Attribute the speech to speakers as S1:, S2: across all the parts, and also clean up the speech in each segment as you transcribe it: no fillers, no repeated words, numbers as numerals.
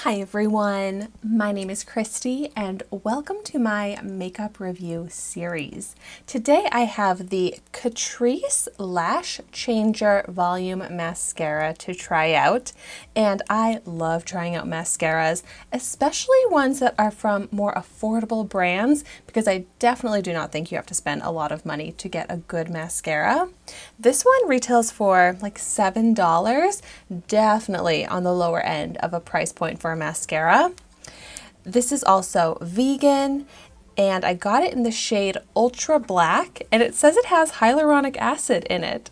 S1: Hi everyone, my name is Christy and welcome to my makeup review series. Today I have the Catrice Lash Changer Volume Mascara to try out, and I love trying out mascaras, especially ones that are from more affordable brands, because I definitely do not think you have to spend a lot of money to get a good mascara. This one retails for like $7, definitely on the lower end of a price point for a mascara. This is also vegan, and I got it in the shade Ultra Black, and it says it has hyaluronic acid in it.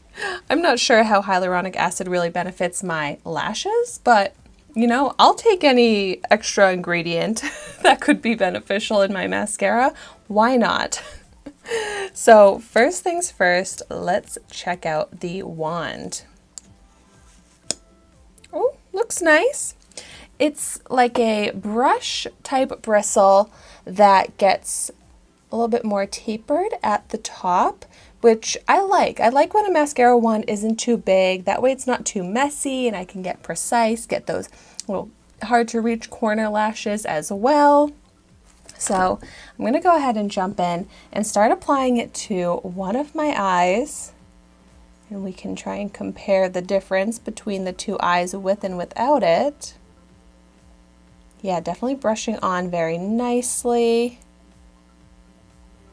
S1: I'm not sure how hyaluronic acid really benefits my lashes, but you know, I'll take any extra ingredient that could be beneficial in my mascara. Why not? So first things first, let's check out the wand. Oh, looks nice. It's like a brush type bristle that gets a little bit more tapered at the top, which I like. I like when a mascara wand isn't too big. That way it's not too messy and I can get precise, get those little hard to reach corner lashes as well. So I'm going to go ahead and jump in and start applying it to one of my eyes. And we can try and compare the difference between the two eyes with and without it. Yeah, definitely brushing on very nicely.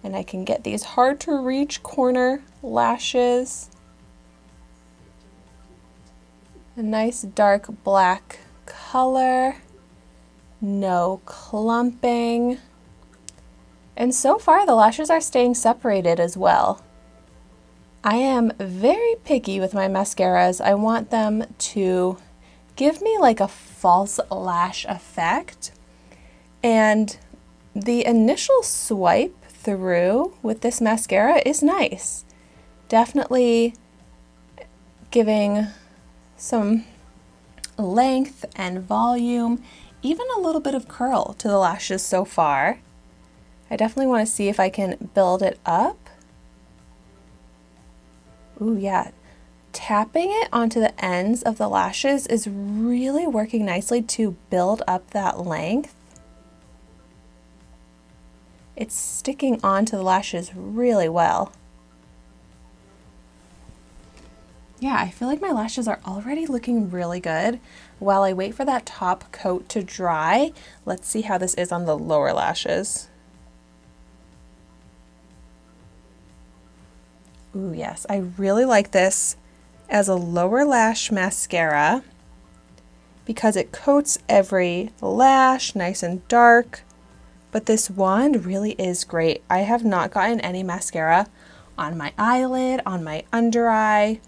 S1: And I can get these hard to reach corner lashes. A nice dark black color. No clumping. And so far the lashes are staying separated as well. I am very picky with my mascaras. I want them to give me like a false lash effect. And the initial swipe through with this mascara is nice. Definitely giving some length and volume, even a little bit of curl to the lashes so far. I definitely want to see if I can build it up. Ooh, yeah. Tapping it onto the ends of the lashes is really working nicely to build up that length. It's sticking onto the lashes really well. Yeah, I feel like my lashes are already looking really good. While I wait for that top coat to dry, let's see how this is on the lower lashes. Ooh, yes, I really like this as a lower lash mascara because it coats every lash nice and dark, but this wand really is great. I have not gotten any mascara on my eyelid, on my under eye,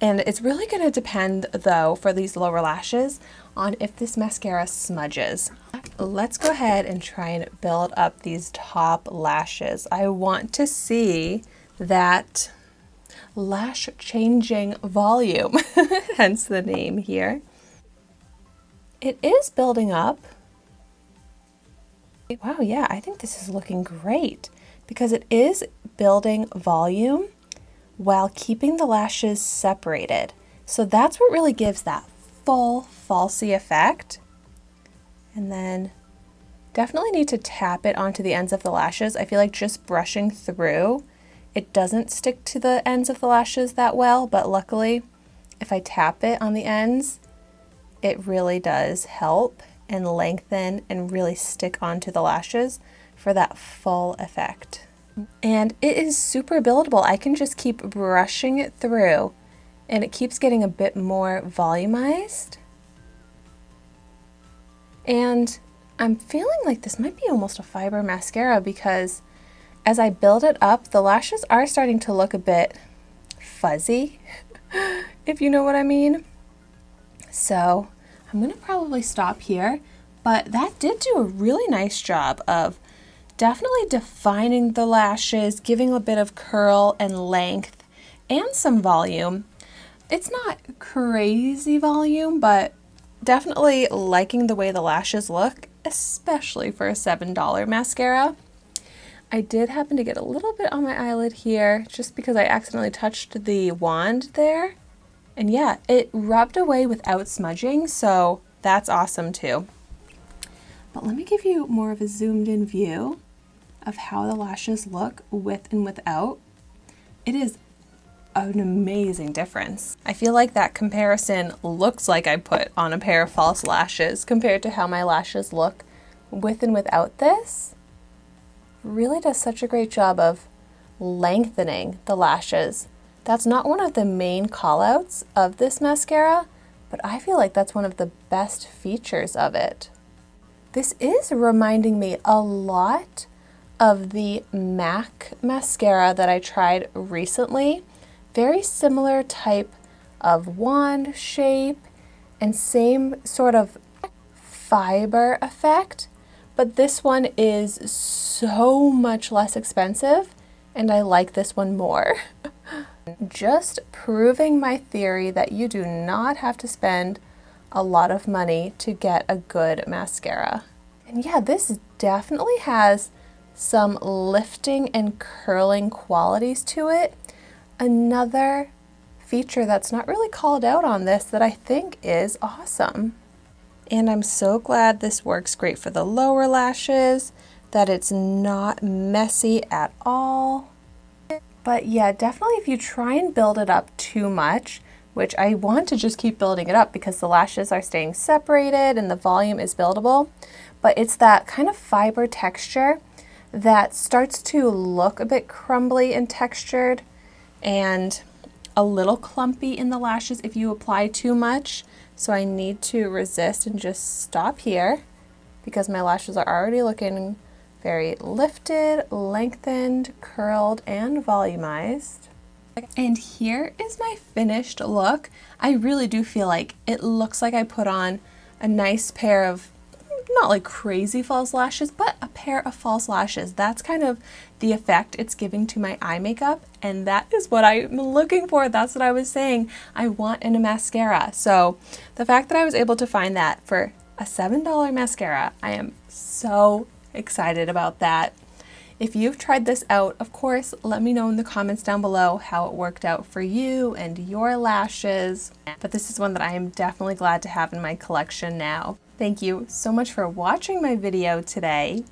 S1: and it's really going to depend though for these lower lashes on if this mascara smudges. Let's go ahead and try and build up these top lashes. I want to see that lash changing volume, hence the name here. It is building up. Wow, yeah, I think this is looking great because it is building volume while keeping the lashes separated. So that's what really gives that full falsie effect. And then definitely need to tap it onto the ends of the lashes. I feel like just brushing through, it doesn't stick to the ends of the lashes that well, but luckily if I tap it on the ends, it really does help and lengthen and really stick onto the lashes for that full effect. And it is super buildable. I can just keep brushing it through and it keeps getting a bit more volumized. And I'm feeling like this might be almost a fiber mascara because as I build it up, the lashes are starting to look a bit fuzzy, if you know what I mean. So I'm going to probably stop here, but that did do a really nice job of definitely defining the lashes, giving a bit of curl and length and some volume. It's not crazy volume, but definitely liking the way the lashes look, especially for a $7 mascara. I did happen to get a little bit on my eyelid here just because I accidentally touched the wand there. And yeah, it rubbed away without smudging, so that's awesome too. But let me give you more of a zoomed in view of how the lashes look with and without. It is an amazing difference. I feel like that comparison looks like I put on a pair of false lashes compared to how my lashes look with and without this. Really does such a great job of lengthening the lashes. That's not one of the main call-outs of this mascara, but I feel like that's one of the best features of it. This is reminding me a lot of the MAC mascara that I tried recently. Very similar type of wand shape and same sort of fiber effect, but this one is so much less expensive and I like this one more. Just proving my theory that you do not have to spend a lot of money to get a good mascara. And yeah, this definitely has some lifting and curling qualities to it. Another feature that's not really called out on this that I think is awesome. And I'm so glad this works great for the lower lashes, that it's not messy at all. But yeah, definitely if you try and build it up too much, which I want to just keep building it up because the lashes are staying separated and the volume is buildable, but it's that kind of fiber texture that starts to look a bit crumbly and textured and a little clumpy in the lashes if you apply too much. So I need to resist and just stop here because my lashes are already looking very lifted, lengthened, curled, and volumized. And here is my finished look. I really do feel like it looks like I put on a nice pair of, not like crazy false lashes, but a pair of false lashes. That's kind of the effect it's giving to my eye makeup, and that is what I'm looking for. That's what I was saying I want in a mascara. So the fact that I was able to find that for a $7 mascara, I am so excited about that. If you've tried this out, of course, let me know in the comments down below how it worked out for you and your lashes. But this is one that I am definitely glad to have in my collection now. Thank you so much for watching my video today.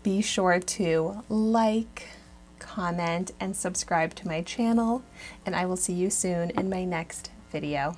S1: Be sure to like, comment, and subscribe to my channel, and I will see you soon in my next video.